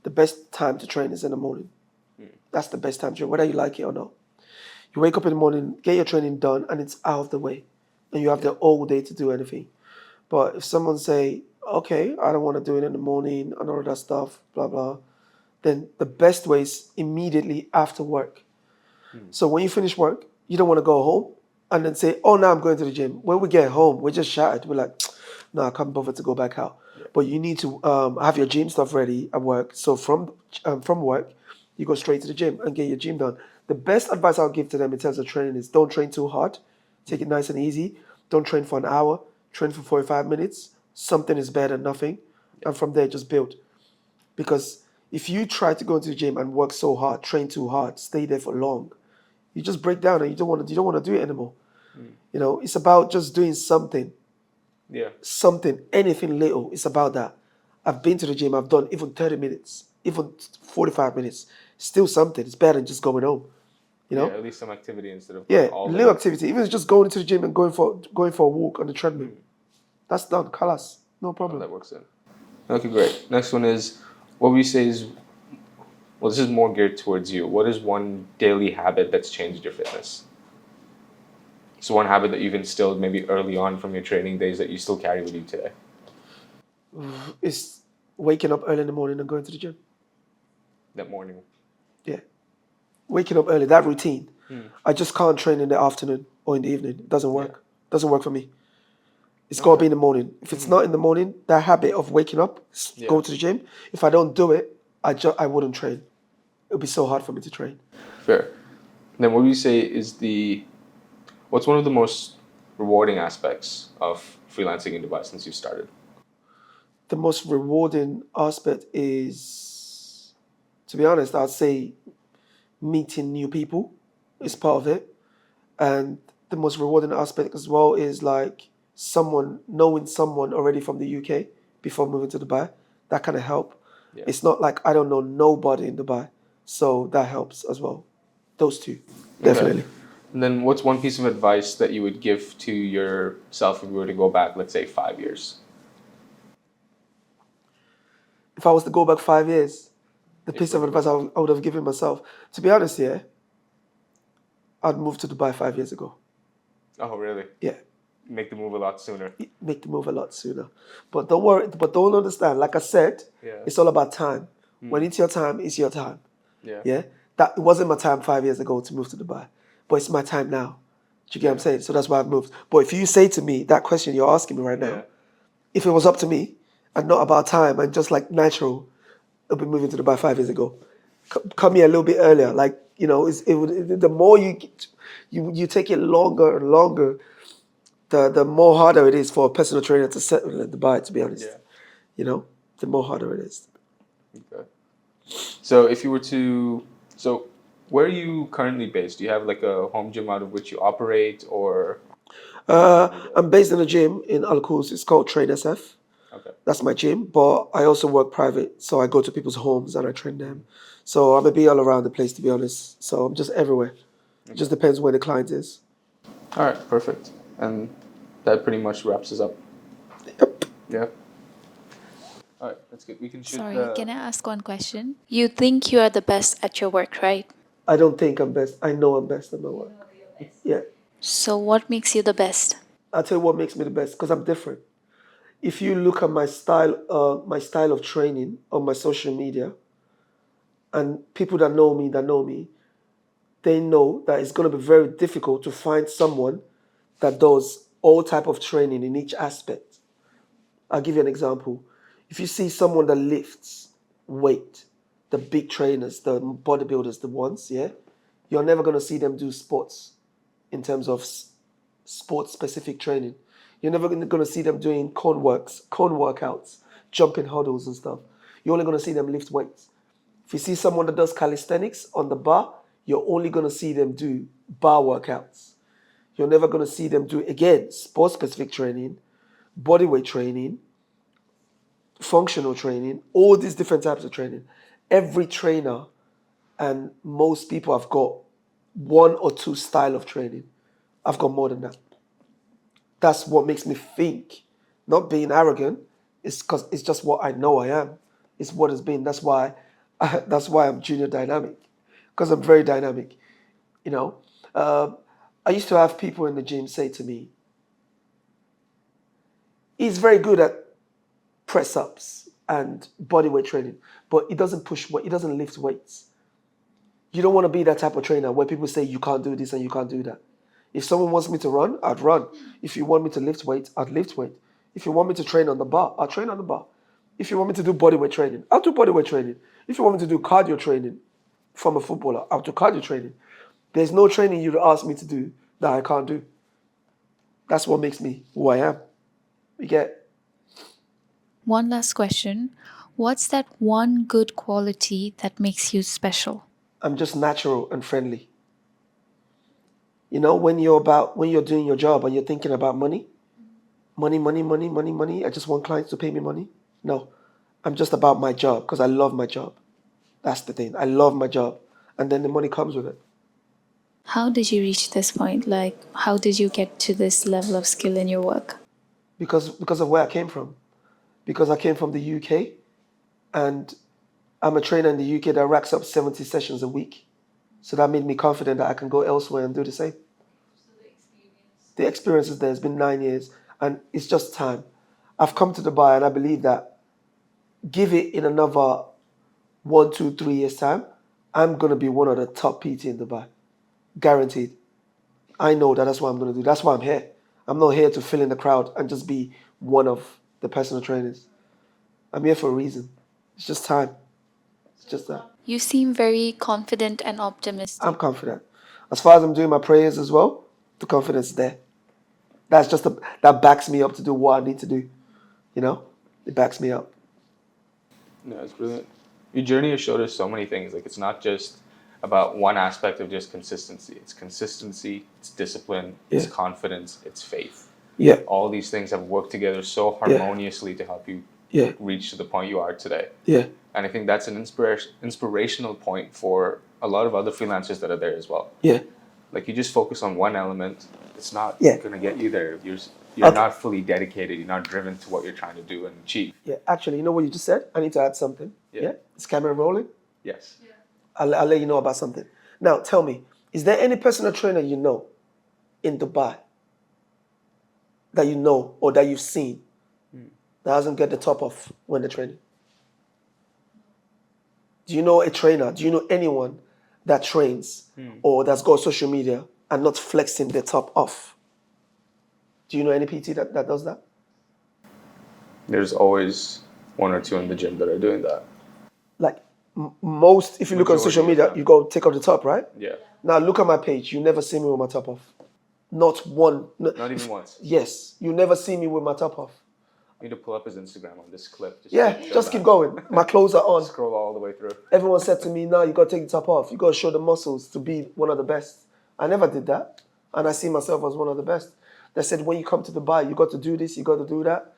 the best time to train is in the morning. That's the best time to train, whether you like it or not. You wake up in the morning, get your training done, and it's out of the way. And you have the whole day to do anything. But if someone say, okay, I don't want to do it in the morning and all that stuff, blah, blah, then the best way is immediately after work. So when you finish work, you don't want to go home and then say, oh, now I'm going to the gym. When we get home, we're just shattered. We're like, no, I can't bother to go back out. But you need to have your gym stuff ready at work. So from work, you go straight to the gym and get your gym done. The best advice I'll give to them in terms of training is don't train too hard. Take it nice and easy. Don't train for an hour. Train for 45 minutes. Something is better than nothing. And from there, just build. Because if you try to go into the gym and work so hard, train too hard, stay there for long, you just break down and you don't want to do it anymore. You know, it's about just doing something. Yeah. Something, anything little. It's about that. I've been to the gym, I've done even 30 minutes, even 45 minutes. Still something. It's better than just going home. You know? Yeah, at least some activity instead of all little activity. Even just going to the gym and going for a walk on the treadmill. That's done. Kalas. No problem. That works in. Okay, great. Next one is, what would you say is, well, this is more geared towards you. What is one daily habit that's changed your fitness? So one habit that you've instilled maybe early on from your training days that you still carry with you today? It's waking up early in the morning and going to the gym. That morning. Yeah. Waking up early, that routine. I just can't train in the afternoon or in the evening. It doesn't work. Doesn't work for me. It's got to be in the morning. If it's not in the morning, that habit of waking up, go to the gym, if I don't do it, I wouldn't train. It would be so hard for me to train. Fair. Then what would you say is what's one of the most rewarding aspects of freelancing in Dubai since you started? The most rewarding aspect is, to be honest, I'd say meeting new people is part of it. And the most rewarding aspect as well is like knowing someone already from the UK before moving to Dubai. That kind of help. Yeah. It's not like I don't know nobody in Dubai. So that helps as well. Those two, definitely. Okay. And then what's one piece of advice that you would give to yourself if you were to go back, let's say 5 years? If I was to go back 5 years, the piece of advice I would have given myself, to be honest, I'd moved to Dubai 5 years ago. Oh, really? Yeah. Make the move a lot sooner. Make the move a lot sooner. But don't worry, don't understand. Like I said, it's all about time. When it's your time, it's your time. Yeah. It wasn't my time 5 years ago to move to Dubai, but it's my time now. Do you get what I'm saying? So that's why I've moved. But if you say to me, that question you're asking me right now, if it was up to me and not about time and just like natural, I'd be moving to Dubai 5 years ago. Come here a little bit earlier. Like, you know, the more you take it longer and longer, the more harder it is for a personal trainer to settle in Dubai, to be honest. Yeah. You know, the more harder it is. Okay. So if you were where are you currently based? Do you have like a home gym out of which you operate, or? I'm based in a gym in Al Quds. It's called Train SF. Okay. That's my gym, but I also work private, so I go to people's homes and I train them. So I'm a bit all around the place, to be honest. So I'm just everywhere. It just depends where the client is. All right, perfect. And that pretty much wraps us up. Yep. Yeah. All right, that's good. We can shoot Sorry, the. can I ask one question? You think you are the best at your work, right? I don't think I'm best. I know I'm best at my work. Yeah. So, what makes you the best? I'll tell you what makes me the best, because I'm different. If you look at my style of training on my social media, and people that know me, they know that it's going to be very difficult to find someone that does all type of training in each aspect. I'll give you an example. If you see someone that lifts weight, the big trainers, the bodybuilders, the ones, yeah, you're never going to see them do sports in terms of sports specific training. You're never going to see them doing cone workouts, jumping hurdles and stuff. You're only going to see them lift weights. If you see someone that does calisthenics on the bar, you're only going to see them do bar workouts. You're never going to see them do, again, sports specific training, bodyweight training, functional training, all these different types of training. Every trainer and most people have got one or two style of training. I've got more than that. That's what makes me think. Not being arrogant, it's because it's just what I know I am. It's what it's been. That's why I'm junior dynamic, because I'm very dynamic. You know, I used to have people in the gym say to me, "He's very good at press ups and body weight training, but he doesn't push weight. He doesn't lift weights." You don't want to be that type of trainer where people say you can't do this and you can't do that. If someone wants me to run, I'd run. If you want me to lift weight, I'd lift weight. If you want me to train on the bar, I'll train on the bar. If you want me to do bodyweight training, I'll do bodyweight training. If you want me to do cardio training from a footballer, I'll do cardio training. There's no training you'd ask me to do that I can't do. That's what makes me who I am. You get? One last question. What's that one good quality that makes you special? I'm just natural and friendly. You know, when you're doing your job and you're thinking about money, money. I just want clients to pay me money. No, I'm just about my job because I love my job. That's the thing. I love my job, and then the money comes with it. How did you reach this point? Like, how did you get to this level of skill in your work? Because of where I came from. Because I came from the UK, and I'm a trainer in the UK that racks up 70 sessions a week. So that made me confident that I can go elsewhere and do the same. The experience is there. It's been 9 years, and it's just time. I've come to Dubai, and I believe that give it in another 1, 2, 3 years time, I'm gonna be one of the top PT in Dubai, guaranteed. I know that that's what I'm gonna do. That's why I'm here. I'm not here to fill in the crowd and just be one of the personal trainers. I'm here for a reason. It's just time. It's just that. You seem very confident and optimistic. I'm confident. As far as I'm doing my prayers as well, the confidence is there. That backs me up to do what I need to do. You know, it backs me up. No, it's brilliant. Your journey has showed us so many things. Like it's not just about one aspect of just consistency. It's consistency, it's discipline, it's Yeah. confidence, it's faith. Yeah, All these things have worked together so harmoniously to help you yeah, reach to the point you are today. yeah, And I think that's an inspirational point for a lot of other freelancers that are there as well. yeah. Like you just focus on one element, it's not Yeah. gonna get you there. You're Okay. not fully dedicated. You're not driven to what you're trying to do and achieve. Yeah, actually, you know what you just said? I need to add something. Yeah. Yeah? Is camera rolling? Yes. I'll let you know about something. Now, tell me, is there any personal trainer you know in Dubai that you know or that you've seen that hasn't get the top off when they're training? Do you know a trainer? Do you know anyone that trains or that's got social media and not flexing their top off? Do you know any PT that does that? There's always one or two in the gym that are doing that. Like most, if you look on Majority social of media, them. you go take off the top, right? Yeah. Now look at my page. You never see me with my top off. Not one. Not even once. Yes, you never see me with my top off. I need to pull up his Instagram on this clip. Yeah, show just that. keep going. My clothes are on. Scroll all the way through. Everyone said to me, "Now you got to take the top off. You got to show the muscles to be one of the best." I never did that, and I see myself as one of the best. that said, when you come to Dubai, you got to do this, you got to do that.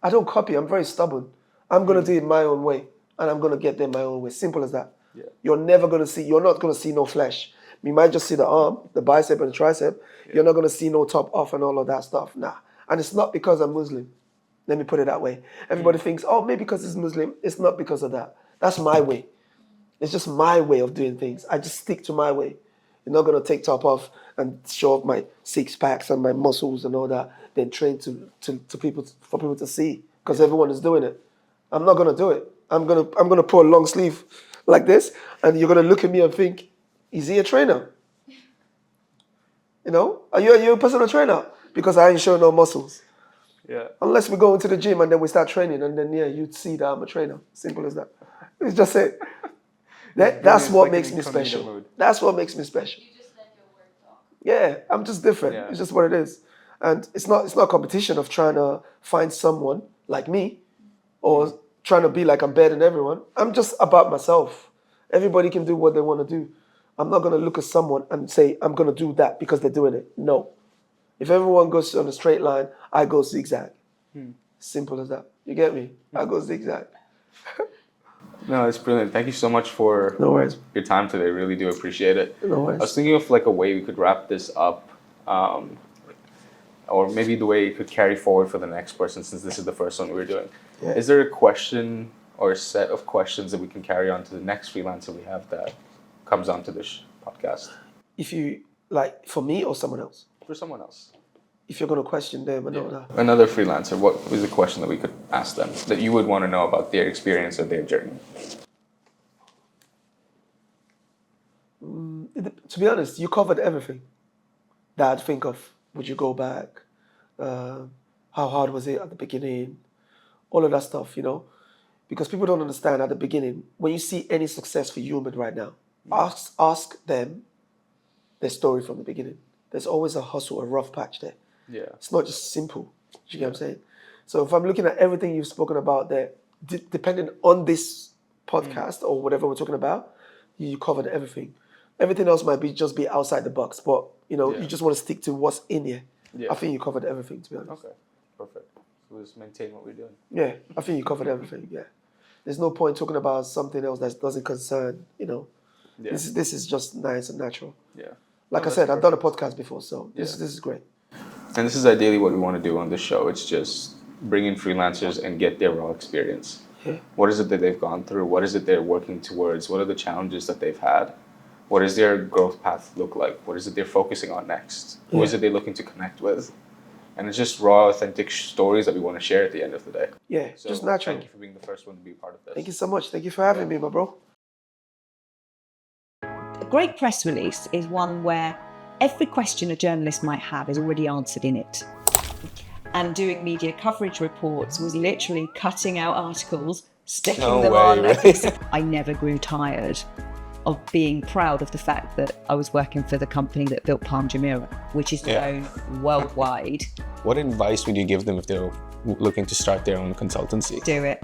I don't copy. I'm very stubborn. I'm going to do it my own way, and I'm going to get there my own way. Simple as that. Yeah. You're not going to see no flesh. You might just see the arm, the bicep and the tricep. Yeah. You're not going to see no top off and all of that stuff. Nah. And it's not because I'm Muslim. Let me put it that way. Everybody thinks, oh, maybe because it's Muslim. It's not because of that. That's my way. It's just my way of doing things. I just stick to my way. You're not going to take top off and show off my six packs and my muscles and all that, then train for people to see, because everyone is doing it. I'm not going to do it. I'm going to put a long sleeve like this, and you're going to look at me and think, is he a trainer? You know, are you a personal trainer? Because I ain't showing no muscles. Yeah. Unless we go into the gym and then we start training, and then you'd see that I'm a trainer. Simple as that. It's just it. That's what makes me special. That's what makes me special. You just let your work talk. Yeah, I'm just different. Yeah. It's just what it is. And it's not a competition of trying to find someone like me or trying to be like I'm better than everyone. I'm just about myself. Everybody can do what they want to do. I'm not going to look at someone and say, I'm going to do that because they're doing it. No. If everyone goes on a straight line, I go zigzag. Simple as that. You get me? I go zigzag. No, it's brilliant. Thank you so much for No worries. your time today. Really do appreciate it. No worries. I was thinking of like a way we could wrap this up, or maybe the way it could carry forward for the next person, since this is the first one we're doing. Yeah. Is there a question or a set of questions that we can carry on to the next freelancer we have that comes onto this podcast? If you, like, for me or someone else? For someone else. If you're going to question them and all that. Another freelancer, what is the question that we could ask them that you would want to know about their experience or their journey? To be honest, you covered everything that I'd think of. Would you go back? How hard was it at the beginning? All of that stuff, you know? Because people don't understand at the beginning, when you see any successful human right now, ask them their story from the beginning. There's always a hustle, a rough patch there. Yeah. It's not just simple. Do you get what I'm saying? So if I'm looking at everything you've spoken about there, depending on this podcast or whatever we're talking about, you covered everything. Everything else might just be outside the box, but you just want to stick to what's in here. Yeah. I think you covered everything, to be honest. Okay, perfect. So we'll just maintain what we're doing. Yeah, I think you covered everything. Yeah, there's no point talking about something else that doesn't concern. Yeah. This is just nice and natural. Yeah. Like I said, I've done a podcast before, so this is great. And this is ideally what we want to do on this show. It's just bring in freelancers and get their raw experience. Yeah. What is it that they've gone through? What is it they're working towards? What are the challenges that they've had? What does their growth path look like? What is it they're focusing on next? Who is it they're looking to connect with? And it's just raw, authentic stories that we want to share at the end of the day. Yeah, So just natural. Thank you for being the first one to be a part of this. Thank you so much. Thank you for having me, my bro. A great press release is one where every question a journalist might have is already answered in it. And doing media coverage reports was literally cutting out articles, sticking them on. Really? I never grew tired of being proud of the fact that I was working for the company that built Palm Jumeirah, which is known worldwide. What advice would you give them if they're looking to start their own consultancy? Do it.